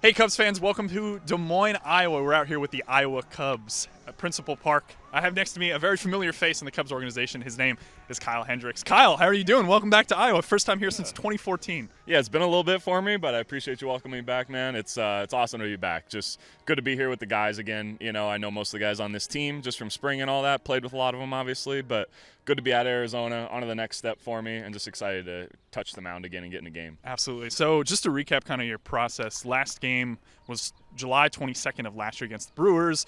Hey Cubs fans, welcome to Des Moines, Iowa. We're out here with the Iowa Cubs at Principal Park. I have next to me a very familiar face in the Cubs organization. His name is Kyle Hendricks. Kyle, how are you doing? Welcome back to Iowa. First time here since 2014. Yeah, it's been a little bit for me, but I appreciate you welcoming me back, man. It's awesome to be back. Just good to be here with the guys again. You know, I know most of the guys on this team just from spring and all that. Played with a lot of them, obviously, but good to be at Arizona, on to the next step for me, and just excited to touch the mound again and get in a game. Absolutely. So just to recap kind of your process, last game was July 22nd of last year against the Brewers.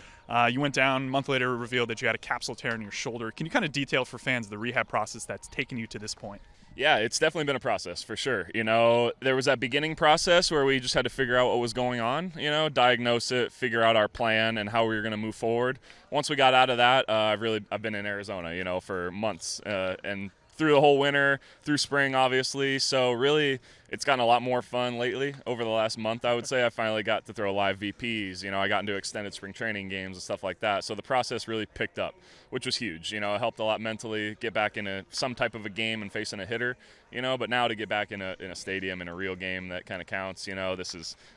You went down, a month later revealed that you had a capsule tear in your shoulder. Can you kind of detail for fans the rehab process that's taken you to this point? Yeah, it's definitely been a process for sure. You know, there was that beginning process where we just had to figure out what was going on, you know, diagnose it, figure out our plan and how we were going to move forward. Once we got out of that, I've been in Arizona, you know, for months and through the whole winter, through spring, obviously. So really, it's gotten a lot more fun lately. Over the last month, I would say, I finally got to throw live VPs. You know, I got into extended spring training games and stuff like that. So the process really picked up, which was huge. You know, it helped a lot mentally, get back into some type of a game and facing a hitter, you know. But now to get back in a stadium, in a real game that kind of counts, you know,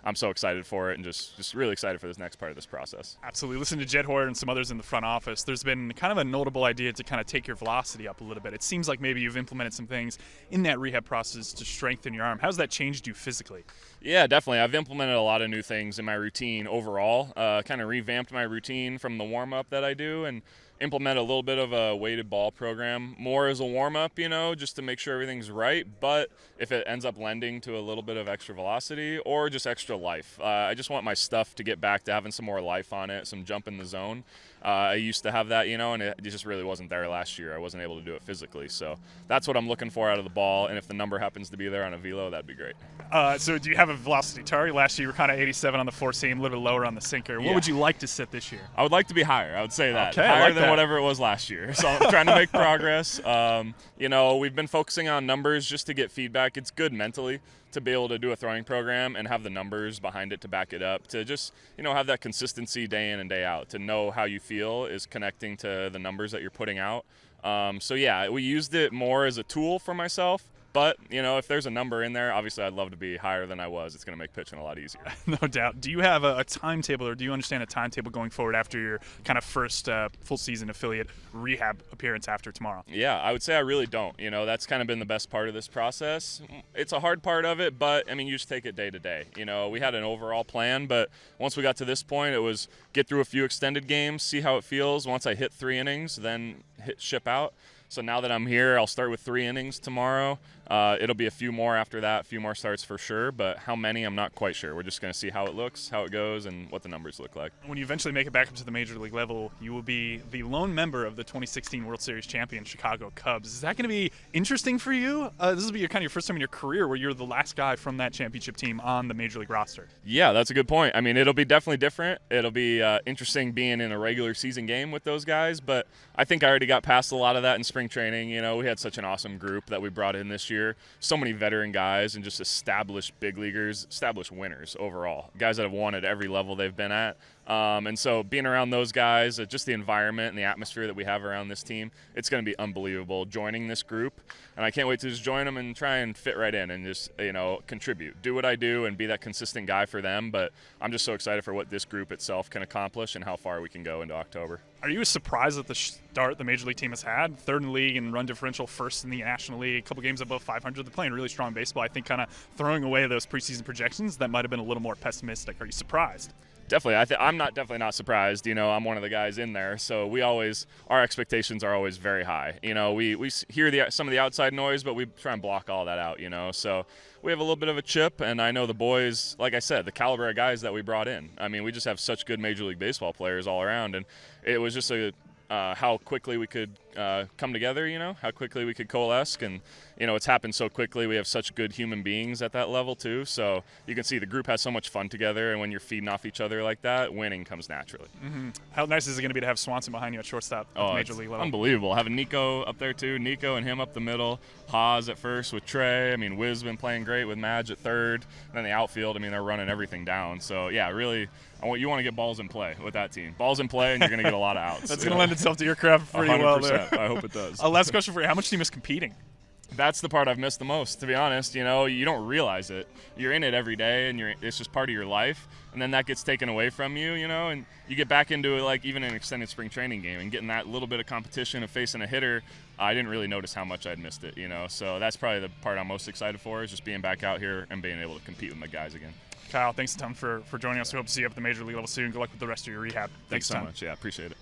I'm so excited for it and just really excited for this next part of this process. Absolutely. Listen to Jed Hoyer and some others in the front office. There's been kind of a notable idea to kind of take your velocity up a little bit. It seems like maybe you've implemented some things in that rehab process to strengthen your arm. How's that changed you physically? Yeah, definitely. I've implemented a lot of new things in my routine overall, kind of revamped my routine from the warm-up that I do and implement a little bit of a weighted ball program more as a warm-up, you know, just to make sure everything's right. But if it ends up lending to a little bit of extra velocity or just extra life, I just want my stuff to get back to having some more life on it, some jump in the zone. I used to have that, you know, and it just really wasn't there last year. I wasn't able to do it physically. So that's what I'm looking for out of the ball. And if the number happens to be there on a velo, that'd be great. So do you have a velocity target? Last year you were kind of 87 on the four seam, a little bit lower on the sinker. What would you like to sit this year? I would like to be higher. I would say that. Okay, higher like than that. Whatever it was last year. So I'm trying to make progress. You know, we've been focusing on numbers just to get feedback. It's good mentally to be able to do a throwing program and have the numbers behind it to back it up, to just, you know, have that consistency day in and day out, to know how you feel is connecting to the numbers that you're putting out. So yeah, we used it more as a tool for myself. But, you know, if there's a number in there, obviously I'd love to be higher than I was. It's going to make pitching a lot easier. No doubt. Do you have a timetable, or do you understand a timetable going forward after your kind of first full season affiliate rehab appearance after tomorrow? Yeah, I would say I really don't. You know, that's kind of been the best part of this process. It's a hard part of it, but, I mean, you just take it day to day. You know, we had an overall plan, but once we got to this point, it was get through a few extended games, see how it feels. Once I hit 3 innings, then ship out. So now that I'm here, I'll start with 3 innings tomorrow. It'll be a few more after that, a few more starts for sure, but how many, I'm not quite sure. We're just going to see how it looks, how it goes, and what the numbers look like. When you eventually make it back up to the major league level, you will be the lone member of the 2016 World Series champion Chicago Cubs. Is that going to be interesting for you? This will be kind of your first time in your career where you're the last guy from that championship team on the major league roster. Yeah, that's a good point. I mean, it'll be definitely different. It'll be interesting being in a regular season game with those guys, but I think I already got past a lot of that in spring training. You know, we had such an awesome group that we brought in this year. So many veteran guys and just established big leaguers, established winners overall, guys that have won at every level they've been at. And so being around those guys, just the environment and the atmosphere that we have around this team, it's going to be unbelievable joining this group. And I can't wait to just join them and try and fit right in and just, you know, contribute, do what I do and be that consistent guy for them. But I'm just so excited for what this group itself can accomplish and how far we can go into October. Are you surprised at the start the major league team has had? Third in the league in run differential, first in the National League, a couple games above 500. They're playing really strong baseball. I think kind of throwing away those preseason projections that might have been a little more pessimistic. Are you surprised? Definitely. I'm definitely not surprised. You know, I'm one of the guys in there. So our expectations are always very high. You know, we hear some of the outside noise, but we try and block all that out, you know. So we have a little bit of a chip, and I know the boys, like I said, the caliber of guys that we brought in. I mean, we just have such good Major League Baseball players all around, and it was just how quickly we could come together, you know, how quickly we could coalesce. And, you know, it's happened so quickly. We have such good human beings at that level, too. So you can see the group has so much fun together. And when you're feeding off each other like that, winning comes naturally. Mm-hmm. How nice is it going to be to have Swanson behind you at shortstop at the Major League level? Unbelievable. Having Nico up there, too. Nico and him up the middle. Haas at first with Trey. I mean, Wiz been playing great with Madge at third. And then the outfield, I mean, they're running everything down. So, yeah, really, you want to get balls in play with that team. Balls in play, and you're going to get a lot of outs. That's going to lend itself to your craft pretty well there. I hope it does. Last question for you. How much do you miss competing? That's the part I've missed the most, to be honest. You know, you don't realize it. You're in it every day, and it's just part of your life. And then that gets taken away from you, you know, and you get back into it, like even an extended spring training game and getting that little bit of competition of facing a hitter. I didn't really notice how much I'd missed it, you know. So that's probably the part I'm most excited for, is just being back out here and being able to compete with my guys again. Kyle, thanks a ton for joining us. We hope to see you up at the major league level soon. Good luck with the rest of your rehab. Thanks so much. Yeah, appreciate it.